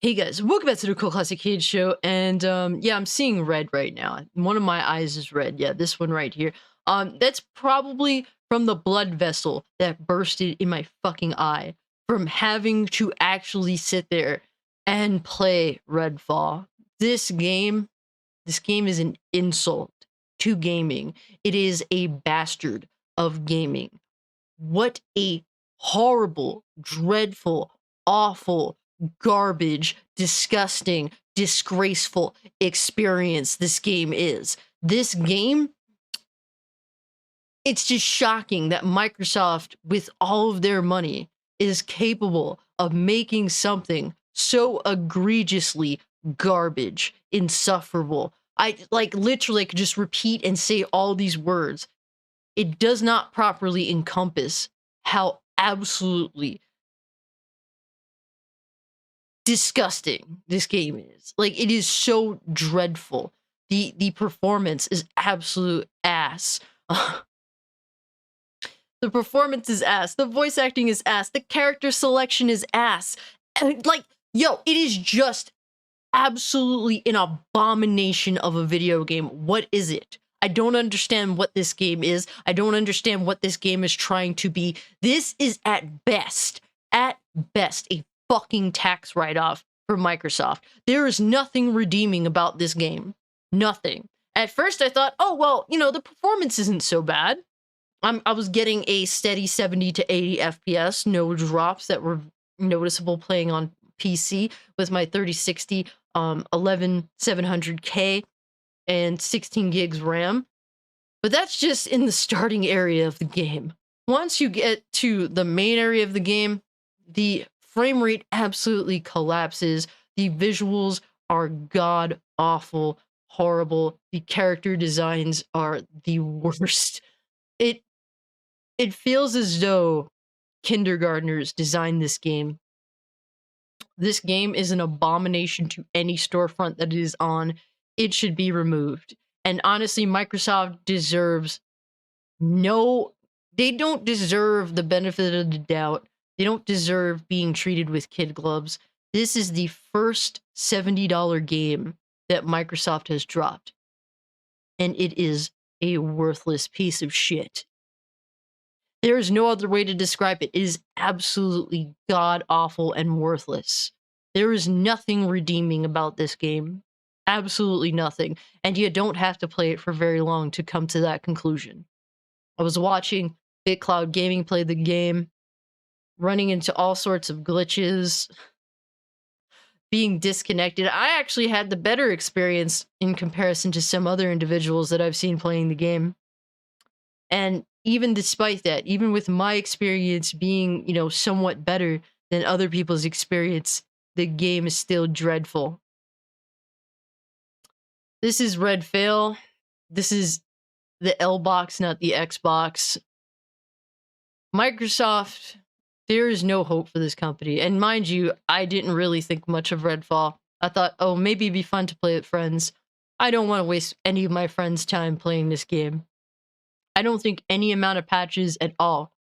Hey guys, welcome back to the Cool Classic Kids Show, and yeah, I'm seeing red right now. One of my eyes is red. Yeah, this one right here. That's probably from the blood vessel that bursted in my fucking eye from having to actually sit there and play Redfall. This game is an insult to gaming. It is a bastard of gaming. What a horrible, dreadful, awful, garbage, disgusting, disgraceful experience this game is. This game, it's just shocking that Microsoft, with all of their money, is capable of making something so egregiously garbage, insufferable. I literally could just repeat and say all these words. It does not properly encompass how absolutely disgusting this game is. Like, it is so dreadful. The performance is absolute ass. The performance is ass. The voice acting is ass. The character selection is ass. And, like, yo, it is just absolutely an abomination of a video game. What is it? I don't understand what this game is. I don't understand what this game is trying to be. This is at best, a fucking tax write-off for Microsoft. There is nothing redeeming about this game. Nothing. At first I thought, oh, well, you know, the performance isn't so bad. I was getting a steady 70 to 80 FPS, no drops that were noticeable playing on PC with my 3060 11700K and 16 gigs RAM. But that's just in the starting area of the game. Once you get to the main area of the game, the frame rate absolutely collapses. The visuals are god awful, horrible. The character designs are the worst. It feels as though kindergartners designed this game. This game is an abomination to any storefront that it is on. It should be removed. And honestly, Microsoft deserves they don't deserve the benefit of the doubt. They don't deserve being treated with kid gloves. This is the first $70 game that Microsoft has dropped. And it is a worthless piece of shit. There is no other way to describe it. It is absolutely god-awful and worthless. There is nothing redeeming about this game. Absolutely nothing. And you don't have to play it for very long to come to that conclusion. I was watching BitCloud Gaming play the game, running into all sorts of glitches, being disconnected. I actually had the better experience in comparison to some other individuals that I've seen playing the game. And even despite that, even with my experience being, you know, somewhat better than other people's experience, the game is still dreadful. This is REDFALL. This is the L box, not the Xbox. Microsoft, there is no hope for this company. And mind you, I didn't really think much of Redfall. I thought, oh, maybe it'd be fun to play with friends. I don't want to waste any of my friends' time playing this game. I don't think any amount of patches at all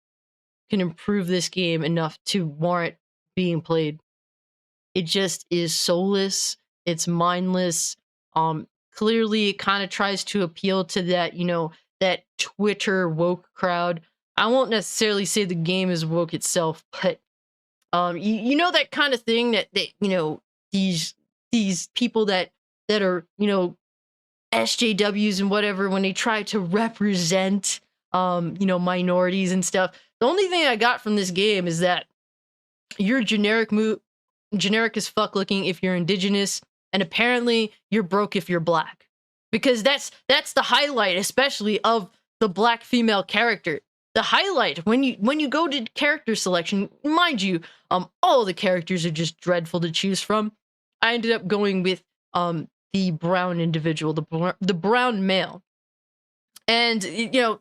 can improve this game enough to warrant being played. It just is soulless. It's mindless. Clearly, it kind of tries to appeal to that, you know, that Twitter woke crowd. I won't necessarily say the game is woke itself, but you know that kind of thing that you know, these people that are, you know, SJWs and whatever, when they try to represent you know, minorities and stuff. The only thing I got from this game is that you're generic as fuck looking if you're indigenous, and apparently you're broke if you're black. Because that's the highlight, especially of the black female character. The highlight when you go to character selection, mind you, all the characters are just dreadful to choose from. I ended up going with the brown individual, the brown male. And, you know,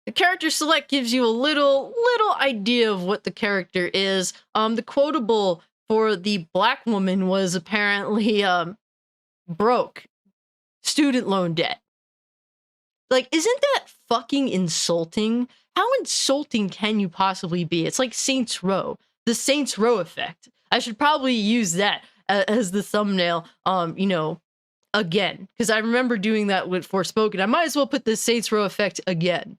the character select gives you a little idea of what the character is. The quotable for the black woman was apparently broke, student loan debt. Like, isn't that fucking insulting? How insulting can you possibly be? It's like Saints Row, the Saints Row effect. I should probably use that as the thumbnail, you know, again. Because I remember doing that with Forspoken. I might as well put the Saints Row effect again.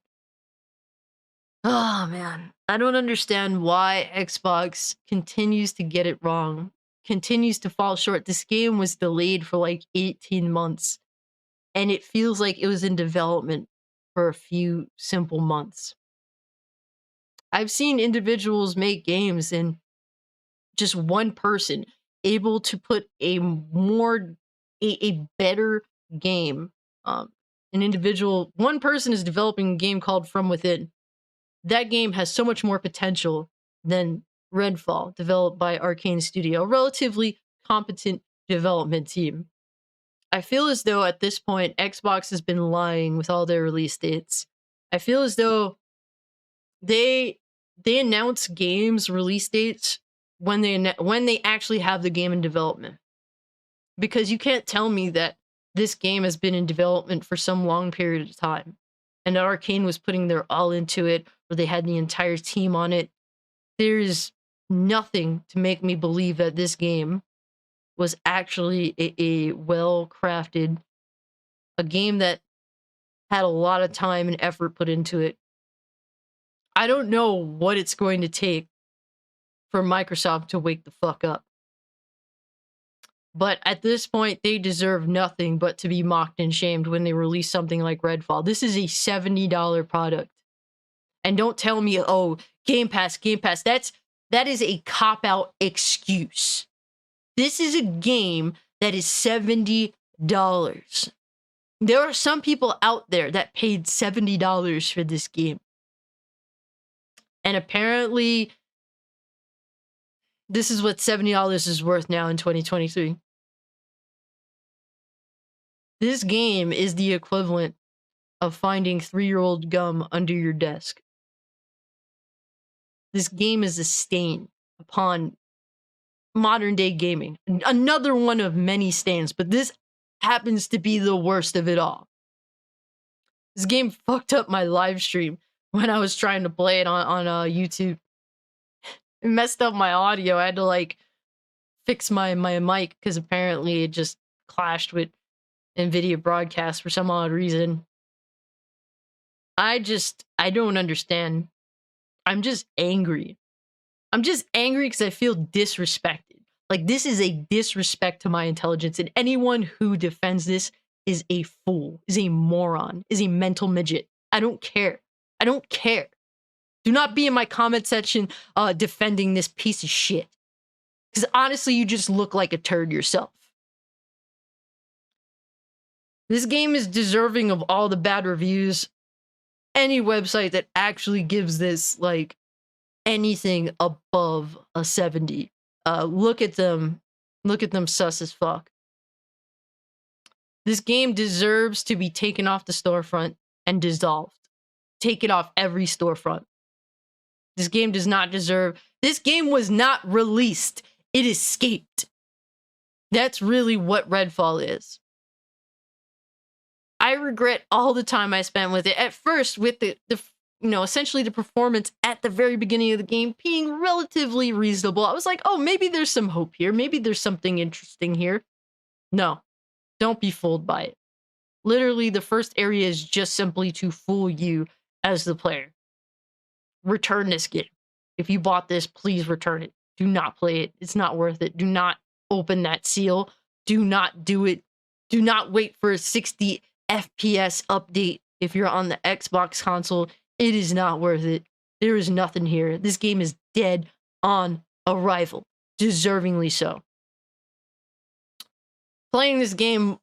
Oh, man. I don't understand why Xbox continues to get it wrong, continues to fall short. This game was delayed for like 18 months, and it feels like it was in development for a few simple months. I've seen individuals make games and just one person able to put a better game. An individual, one person is developing a game called From Within. That game has so much more potential than Redfall, developed by Arcane Studio, a relatively competent development team. I feel as though at this point, Xbox has been lying with all their release dates. I feel as though they announce games release dates when they actually have the game in development. Because you can't tell me that this game has been in development for some long period of time, and that Arcane was putting their all into it, or they had the entire team on it. There's nothing to make me believe that this game was actually a well-crafted, a game that had a lot of time and effort put into it. I don't know what it's going to take for Microsoft to wake the fuck up. But at this point, they deserve nothing but to be mocked and shamed when they release something like Redfall. This is a $70 product. And don't tell me, oh, Game Pass. That is a cop-out excuse. This is a game that is $70. There are some people out there that paid $70 for this game. And apparently, this is what $70 is worth now in 2023. This game is the equivalent of finding 3-year-old gum under your desk. This game is a stain upon modern day gaming. Another one of many stains, but this happens to be the worst of it all. This game fucked up my live stream when I was trying to play it on YouTube. It messed up my audio. I had to like fix my mic because apparently it just clashed with NVIDIA broadcast for some odd reason. I don't understand. I'm just angry. I'm just angry because I feel disrespected. Like, this is a disrespect to my intelligence, and anyone who defends this is a fool, is a moron, is a mental midget. I don't care. I don't care. Do not be in my comment section defending this piece of shit. Because honestly, you just look like a turd yourself. This game is deserving of all the bad reviews. Any website that actually gives this, like, anything above a 70. Look at them. Look at them sus as fuck. This game deserves to be taken off the storefront and dissolved. Take it off every storefront. This game does not deserve... This game was not released. It escaped. That's really what Redfall is. I regret all the time I spent with it. At first, with the essentially the performance at the very beginning of the game being relatively reasonable. I was like, oh, maybe there's some hope here. Maybe there's something interesting here. No, don't be fooled by it. Literally, the first area is just simply to fool you as the player. Return this game. If you bought this, please return it. Do not play it. It's not worth it. Do not open that seal. Do not do it. Do not wait for a 60 FPS update if you're on the Xbox console. It is not worth it. There is nothing here. This game is dead on arrival. Deservingly so. Playing this game,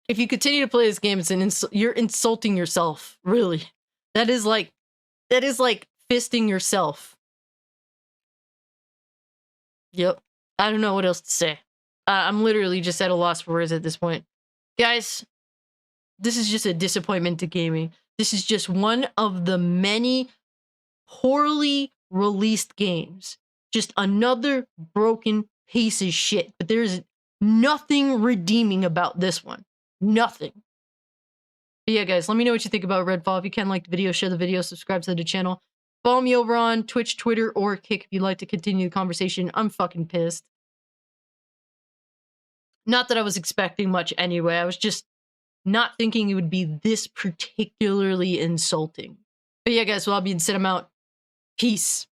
if you continue to play this game, you're insulting yourself, really. That is like fisting yourself. Yep. I don't know what else to say. I'm literally just at a loss for words at this point. Guys, this is just a disappointment to gaming. This is just one of the many poorly released games. Just another broken piece of shit. But there's nothing redeeming about this one. Nothing. But yeah, guys, let me know what you think about Redfall. If you can, like the video, share the video, subscribe to the channel. Follow me over on Twitch, Twitter, or Kick if you'd like to continue the conversation. I'm fucking pissed. Not that I was expecting much anyway. I was just not thinking it would be this particularly insulting. But yeah, guys, well, I'll be in Cinema out. Peace.